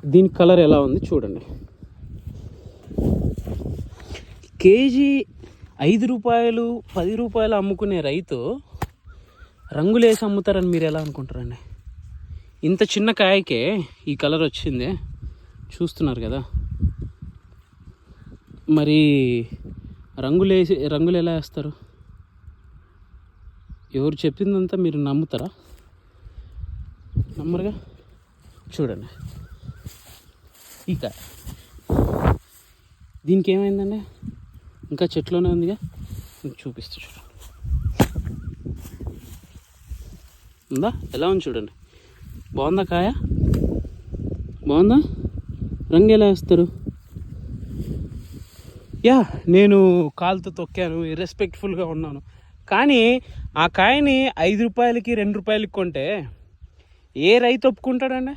దీని కలర్ ఎలా ఉంది చూడండి. కేజీ 5 రూపాయలు 10 రూపాయలు అమ్ముకునే రైతు రంగులేసి అమ్ముతారని మీరు ఎలా అనుకుంటారండి? ఇంత చిన్న కాయకే ఈ కలర్ వచ్చింది, చూస్తున్నారు కదా. మరి రంగులు ఎలా వేస్తారు? ఎవరు చెప్పిందంతా మీరు నమ్ముతారా? నమ్మరుగా. చూడండి ఈ కాయ, దీనికి ఏమైందండి? ఇంకా చెట్లోనే ఉందిగా, మీకు చూపిస్తూ చూడండి. ఉందా? ఎలా ఉంది చూడండి. బాగుందా కాయ? బాగుందా? రంగు ఎలా వేస్తారు? నేను కాలుతో తొక్కాను, ఇర్రెస్పెక్ట్ఫుల్గా ఉన్నాను, కానీ ఆ కాయని 5 రూపాయలకి 2 రూపాయలకి కొంటే ఏ రైతు ఒప్పుకుంటాడండి?